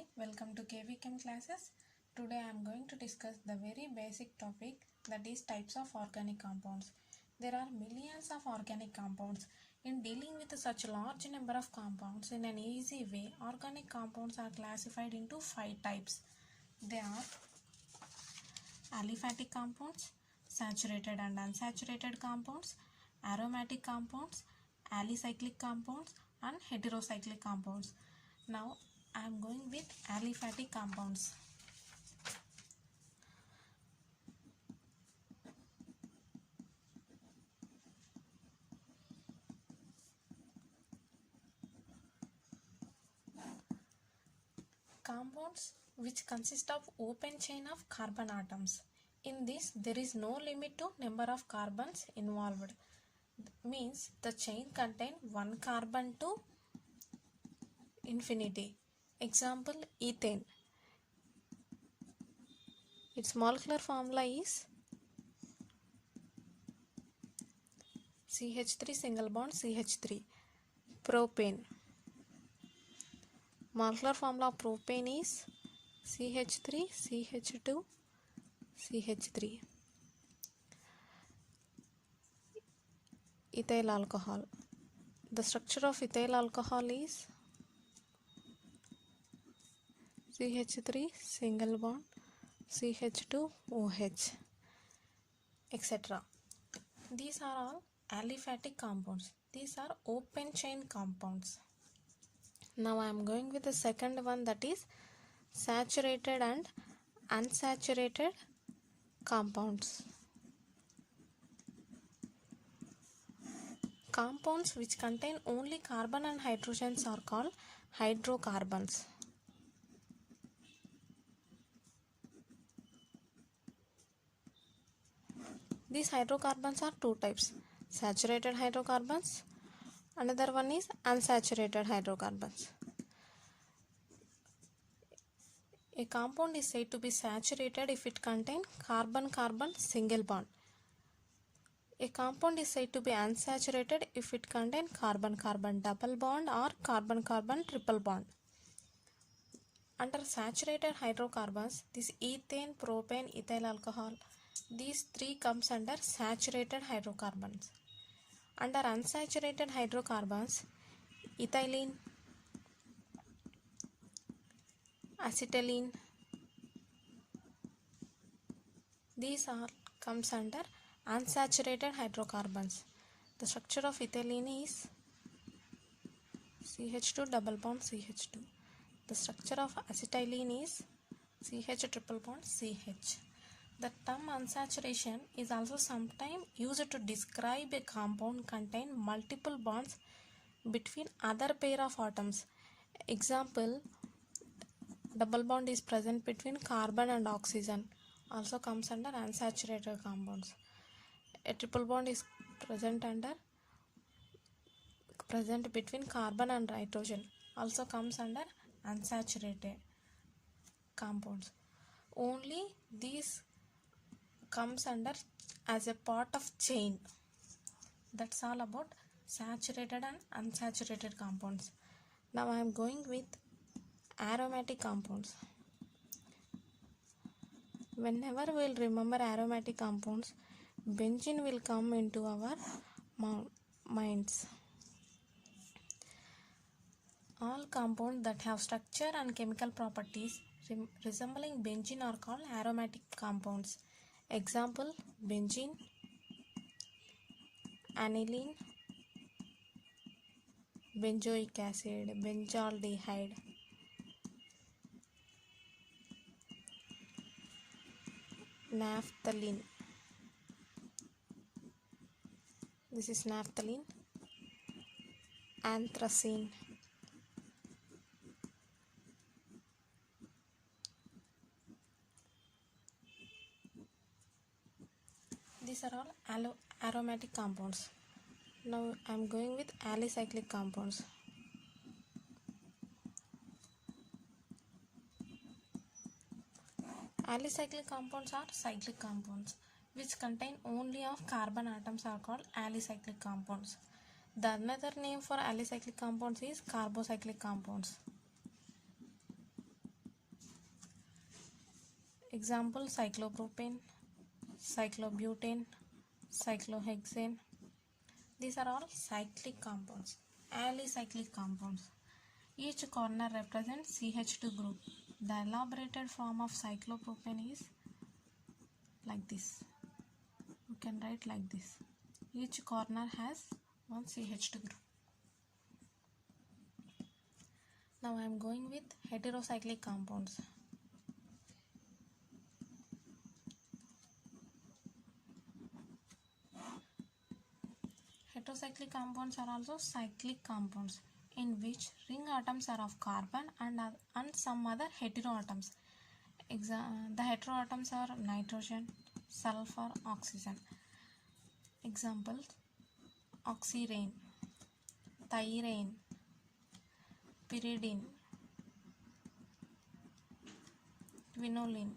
Hi, welcome to KV Chem classes. Today I am going to discuss the very basic topic, that is types of organic compounds. There are millions of organic compounds. In dealing with such a large number of compounds in an easy way, organic compounds are classified into 5 types. They are aliphatic compounds, saturated and unsaturated compounds, aromatic compounds, alicyclic compounds and heterocyclic compounds. Now I am going with aliphatic compounds. Compounds which consist of open chain of carbon atoms. In this, there is no limit to number of carbons involved. Means the chain contain one carbon to infinity. Example, ethane. Its molecular formula is CH3 single bond CH3. Propane. Molecular formula of propane is CH3 CH2 CH3. Ethyl alcohol. The structure of ethyl alcohol is CH3 single bond CH2 OH, etc. These are all aliphatic compounds. These are open chain compounds. Now I am going with the second one, that is saturated and unsaturated compounds. Compounds which contain only carbon and hydrogens are called hydrocarbons. These hydrocarbons are two types: saturated hydrocarbons, another one is unsaturated hydrocarbons. A compound is said to be saturated if it contains carbon-carbon single bond. A compound is said to be unsaturated if it contains carbon-carbon double bond or carbon-carbon triple bond. Under saturated hydrocarbons, this ethane, propane, ethyl alcohol, these three comes under saturated hydrocarbons. Under unsaturated hydrocarbons, ethylene, acetylene, these all comes under unsaturated hydrocarbons. The structure of ethylene is CH2 double bond CH2. The structure of acetylene is CH triple bond CH. The term unsaturation is also sometimes used to describe a compound contain multiple bonds between other pair of atoms. Example, double bond is present between carbon and oxygen, also comes under unsaturated compounds. A triple bond is present between carbon and nitrogen, also comes under unsaturated compounds. Only these comes under as a part of chain. That's all about saturated and unsaturated compounds. Now I am going with aromatic compounds. Whenever we will remember aromatic compounds, benzene will come into our minds. All compounds that have structure and chemical properties resembling benzene are called aromatic compounds. Example, benzene, aniline, benzoic acid, benzaldehyde. Naphthalene. This is naphthalene. Anthracene. These are all aromatic compounds. Now I am going with alicyclic compounds. Alicyclic compounds are cyclic compounds which contain only of carbon atoms are called alicyclic compounds. The another name for alicyclic compounds is carbocyclic compounds. Example: cyclopropane, cyclobutane, cyclohexane. These are all cyclic compounds, alicyclic compounds. Each corner represents CH2 group. The elaborated form of cyclopropane is like this. You can write like this. Each corner has one CH2 group. Now I am going with heterocyclic compounds. Heterocyclic compounds are also cyclic compounds in which ring atoms are of carbon and some other heteroatoms. The heteroatoms are nitrogen, sulfur, oxygen. Examples: oxyrane, thyrane, pyridine, quinoline.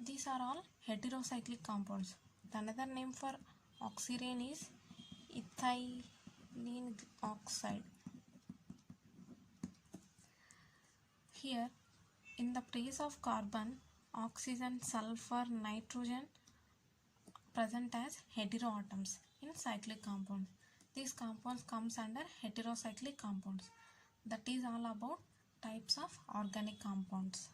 These are all heterocyclic compounds. The another name for oxyrane is ethylene oxide. Here, in the place of carbon, oxygen, sulfur, nitrogen present as heteroatoms in cyclic compounds. These compounds comes under heterocyclic compounds. That is all about types of organic compounds.